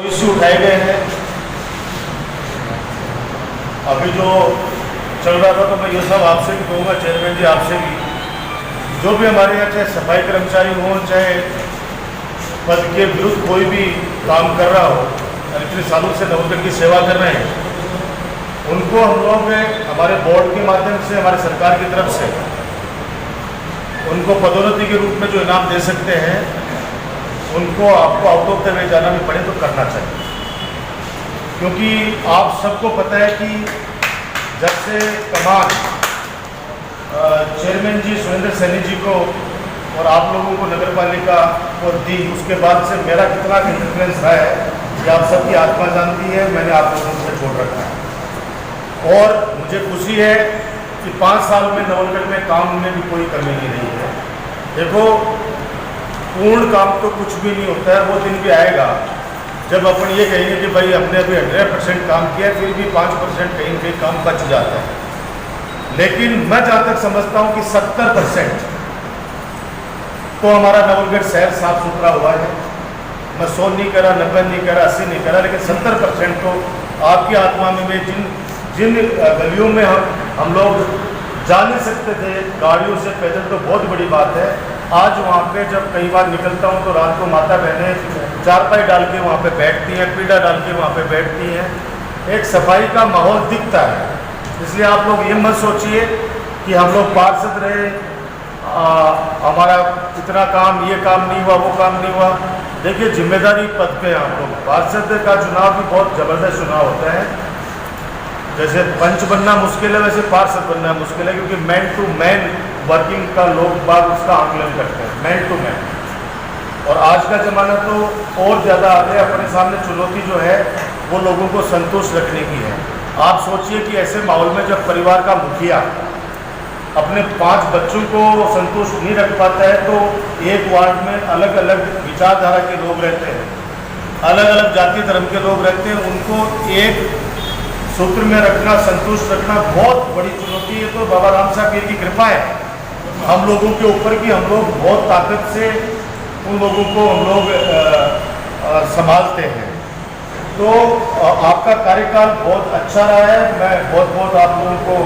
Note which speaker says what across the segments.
Speaker 1: Issue उठाए गए हैं। अभी जो चल रहा था तो मैं ये सब आपसे भी कहूँगा, चेयरमैन जी आपसे भी, जो भी हमारे यहाँ चाहे सफाई कर्मचारी हों, चाहे पद के विरुद्ध कोई भी काम कर रहा हो, इतने सालों से नवलगढ़ की सेवा कर रहे हैं, उनको हम लोग हमारे बोर्ड के माध्यम से, हमारे सरकार की तरफ से उनको पदोन्नति के रूप में जो इनाम दे सकते हैं, उनको आपको आउट ऑफ द वे जाना भी पड़े तो करना चाहिए। क्योंकि आप सबको पता है कि जब से कमान चेयरमैन जी सुरेंद्र सैनी जी को और आप लोगों को नगर पालिका को दी, उसके बाद से मेरा कितना इंटरफेरेंस रहा है ये आप सबकी आत्मा जानती है। मैंने आप लोगों से छोड़ रखा है और मुझे खुशी है कि 5 साल में नवलगढ़ में काम में भी कोई कमी नहीं रही है। देखो, पूर्ण काम तो कुछ भी नहीं होता है। वो दिन भी आएगा जब अपन ये कहेंगे कि भाई हमने अभी 100% काम किया, फिर भी 5% कहीं कहीं काम बच जाता है। लेकिन मैं जहाँ तक समझता हूँ कि 70% तो हमारा नवलगढ़ शहर साफ सुथरा हुआ है। मैं 100 नहीं करा, 90 नहीं करा, 80 नहीं करा, लेकिन 70% तो आपकी आत्मा में जिन गलियों में हम लोग जा नहीं सकते थे गाड़ियों से, पैदल, तो बहुत बड़ी बात है। आज वहाँ पे जब कई बार निकलता हूँ तो रात को माता बहनें चारपाई डाल के वहाँ पे बैठती हैं, पीढ़ा डाल के वहाँ पे बैठती हैं, एक सफाई का माहौल दिखता है। इसलिए आप लोग ये मत सोचिए कि हम लोग पार्षद रहे, हमारा इतना काम, ये काम नहीं हुआ, वो काम नहीं हुआ। देखिए, जिम्मेदारी पद पे आप लोग, पार्षद का चुनाव भी बहुत ज़बरदस्त चुनाव होता है। जैसे पंच बनना मुश्किल है, वैसे पार्षद बनना मुश्किल है, क्योंकि मैन टू मैन वर्किंग का लोग बाग उसका आकलन करते हैं, मैन टू मैन। और आज का ज़माना तो और ज़्यादा आगे, अपने सामने चुनौती जो है वो लोगों को संतुष्ट रखने की है। आप सोचिए कि ऐसे माहौल में जब परिवार का मुखिया अपने 5 बच्चों को संतुष्ट नहीं रख पाता है, तो एक वार्ड में अलग अलग विचारधारा के लोग रहते हैं, अलग अलग जाति धर्म के लोग रहते हैं, उनको एक सूत्र में रखना, संतुष्ट रखना बहुत बड़ी चुनौती है। तो बाबा राम साहब की कृपा है हम लोगों के ऊपर कि हम लोग बहुत ताकत से उन लोगों को हम लोग संभालते हैं। तो आपका कार्यकाल बहुत अच्छा रहा है। मैं बहुत आप लोगों को,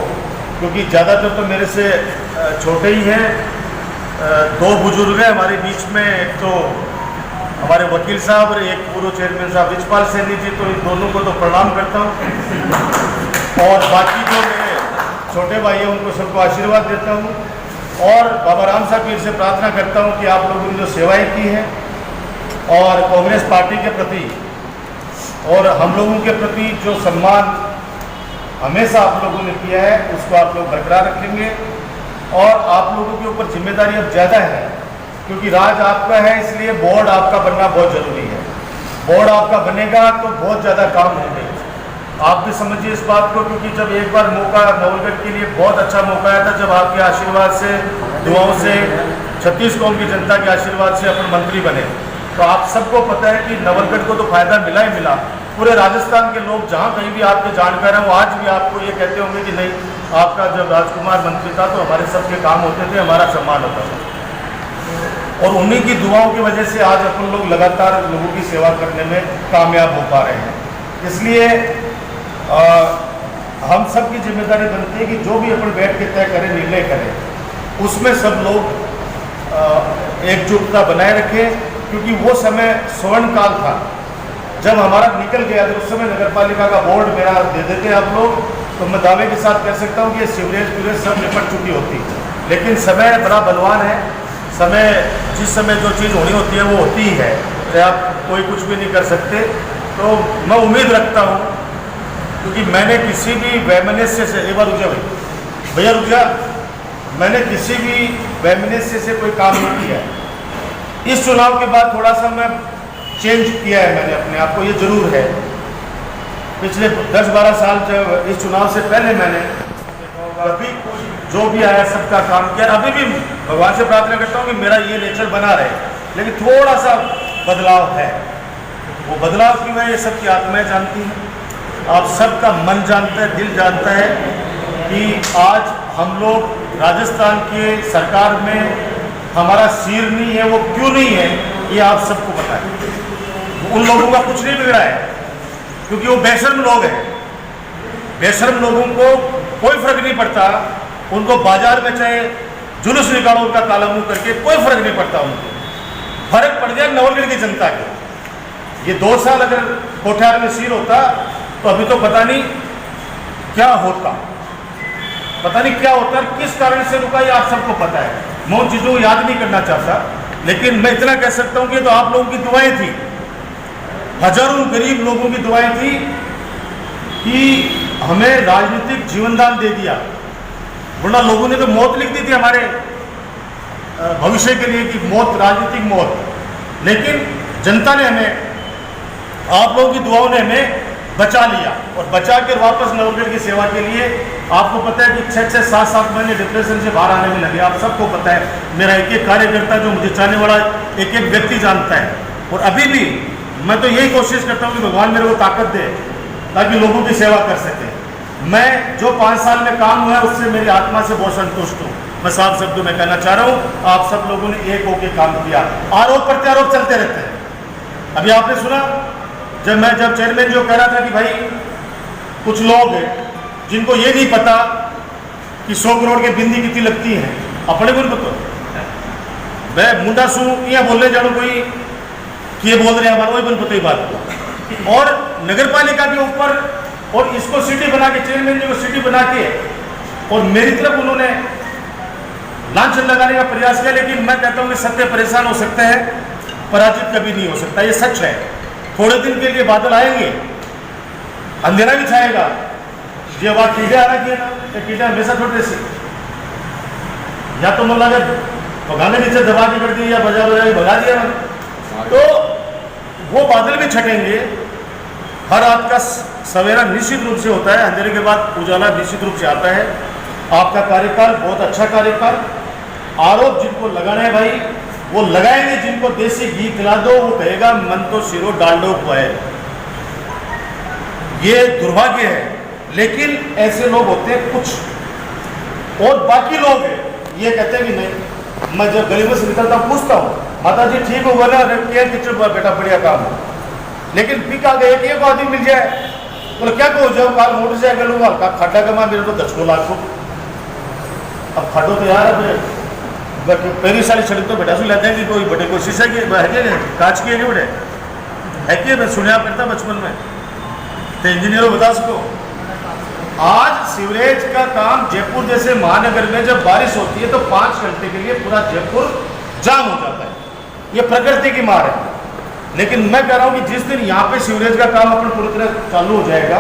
Speaker 1: क्योंकि ज़्यादातर तो मेरे से छोटे ही हैं, 2 बुजुर्ग हैं हमारे बीच में, एक तो हमारे वकील साहब और एक पूर्व चेयरमैन साहब रिचपाल सैनी जी, तो इन दोनों को तो प्रणाम करता हूँ। और बाकी जो मेरे छोटे भाई हैं उनको सबको आशीर्वाद देता हूँ और बाबा राम साहब पीर से प्रार्थना करता हूँ कि आप लोगों ने जो सेवाएं की हैं और कांग्रेस पार्टी के प्रति और हम लोगों के प्रति जो सम्मान हमेशा आप लोगों ने किया है, उसको आप लोग बरकरार रखेंगे। और आप लोगों के ऊपर जिम्मेदारी अब ज़्यादा है, क्योंकि राज आपका है, इसलिए बोर्ड आपका बनना बहुत ज़रूरी है। बोर्ड आपका बनेगा तो बहुत ज़्यादा काम होंगे। आप भी समझिए इस बात को, क्योंकि जब एक बार मौका नवलगढ़ के लिए बहुत अच्छा मौका आया था, जब आपके आशीर्वाद से, दुआओं से, 36 कौम की जनता के आशीर्वाद से अपन मंत्री बने, तो आप सबको पता है कि नवलगढ़ को तो फायदा मिला ही मिला। पूरे राजस्थान के लोग जहाँ कहीं भी आपके जानकार हैं, वो आज भी आपको ये कहते होंगे कि नहीं, आपका जब राजकुमार मंत्री था तो हमारे सबके काम होते थे, हमारा सम्मान होता था। और उन्हीं की दुआओं की वजह से आज अपन लोग लगातार लोगों की सेवा करने में कामयाब हो पा रहे हैं। इसलिए हम सब की जिम्मेदारी बनती है कि जो भी अपन बैठ के तय करें, निर्णय करें, उसमें सब लोग एकजुटता बनाए रखें। क्योंकि वो समय स्वर्ण काल था जब हमारा निकल गया, तो उस समय नगर पालिका का बोर्ड मेरा दे देते आप लोग, तो मैं दावे के साथ कह सकता हूँ कि ये सीवरेज सब निपट चुकी होती। लेकिन समय बड़ा बलवान है, समय जिस समय जो चीज़ होनी होती है वो होती ही है, तो आप कोई कुछ भी नहीं कर सकते। तो मैं उम्मीद रखता हूँ, क्योंकि मैंने किसी भी वैमनस्य से, एक बार रुक जा भैया रुक जा, मैंने किसी भी वैमनस्य से कोई काम नहीं किया है। इस चुनाव के बाद थोड़ा सा मैं चेंज किया है मैंने अपने आप को, ये जरूर है। पिछले 10-12 साल जब इस चुनाव से पहले मैंने अभी जो भी आया सबका काम किया। अभी भी भगवान से प्रार्थना करता हूँ कि मेरा ये नेचर बना रहे, लेकिन थोड़ा सा बदलाव है। वो बदलाव क्यों है, ये सबकी आत्माएं जानती हैं, आप सबका मन जानता है, दिल जानता है कि आज हम लोग राजस्थान के सरकार में हमारा सिर नहीं है, वो क्यों नहीं है, ये आप सबको पता है। उन लोगों का कुछ नहीं बिगड़ा है, क्योंकि वो बेशर्म लोग हैं। बेशर्म लोगों को कोई फर्क नहीं पड़ता, उनको बाजार में चाहे जुलूस निकालो उनका काला मुंह करके, कोई फर्क नहीं पड़ता उनको। फर्क पड़ गया नवलगढ़ की जनता के। ये 2 साल अगर कोठार में सील होता तो अभी तो पता नहीं क्या होता, पता नहीं क्या होता, किस कारण से रुका ये आप सबको पता है। मैं उन चीज़ों को याद नहीं करना चाहता, लेकिन मैं इतना कह सकता हूँ कि तो आप लोगों की दुआएं थी, हजारों गरीब लोगों की दुआएं थी कि हमें राजनीतिक जीवनदान दे दिया, वरना लोगों ने तो मौत लिख दी थी हमारे भविष्य के लिए कि मौत, राजनीतिक मौत। लेकिन जनता ने हमें, आप लोगों की दुआओं ने हमें बचा लिया और बचा कर वापस नवलगढ़ की सेवा के लिए। आपको पता है कि 6-6, 7-7 महीने डिप्रेशन से बाहर आने में लगे, आप सबको पता है। मेरा एक एक कार्यकर्ता जो मुझे चाहने वाला एक एक व्यक्ति जानता है। और अभी भी मैं तो यही कोशिश करता हूँ कि भगवान मेरे को ताकत दे ताकि लोगों की सेवा कर सके। मैं जो 5 साल में काम हुआ है उससे मेरी आत्मा से बहुत संतुष्ट हूँ। मैं साफ शब्दों में कहना चाह रहा हूँ, आप सब लोगों ने एक होकर काम किया। आरोप प्रत्यारोप चलते रहते हैं। अभी आपने सुना जब चेयरमैन जो कह रहा था कि भाई कुछ लोग हैं जिनको ये नहीं पता कि 100 करोड़ के बिंदी कितनी लगती है, अपने को नहीं पता। मैं मुंडा सू यहाँ बोलने जाऊँ कोई कि ये बोल रहे हैं हमारा, वही बन पता ही बात। और नगर पालिका के ऊपर, और इसको सिटी बना के, चेयरमैन जी को सिटी बना के, और मेरी तरफ उन्होंने लांछन लगाने का प्रयास किया। लेकिन मैं कहता हूँ कि सत्य परेशान हो सकता है, पराजित कभी नहीं हो सकता, ये सच है। थोड़े दिन के लिए बादल आएंगे, अंधेरा भी छाएगा। ये बात कीड़े आ रही है ना, ये कीड़े हमेशा छोटे से, या तो मतलब अगर भगाने नीचे दबा के कर दी या बजा बजा के भगा दिया मैंने, तो वो बादल भी छटेंगे। हर रात का सवेरा निश्चित रूप से होता है, अंधेरे के बाद उजाला निश्चित रूप से आता है। आपका कार्यकाल बहुत अच्छा कार्यकाल। आरोप जिनको लगाना है भाई वो लगाएंगे, जिनको देसी घी खिला दो वो कहेगा मन तो सिरो डाल दो है। ये दुर्भाग्य है, लेकिन ऐसे लोग होते हैं कुछ। और बाकी लोग ये कहते हैं कि नहीं, मैं जब गली में से निकलता हूँ पूछता हूँ माता जी ठीक होगा ना, क्या किचन बेटा बढ़िया काम हो। लेकिन पिक आ गए कि एक आदमी मिल जाए, बोले क्या कहो जाओ काल मोटरसाइकिल लूंगा, खड्डा कमा मेरे तो 10 लाख को। अब खड्डो तो यार पहली सारी सड़क तो बेटा से लेते हैं कि कोई बड़े कोशिश है कि है कांच की है बड़े है कि मैं सुनिया करता बचपन में तो इंजीनियरों बता सको। आज सीवरेज का काम जयपुर जैसे महानगर में जब बारिश होती है तो 5 घंटे के लिए पूरा जयपुर जाम हो जाता है। ये प्रकृति की मार है। लेकिन मैं कह रहा हूँ कि जिस दिन यहाँ पे सीवरेज का काम अपना पूरी तरह चालू हो जाएगा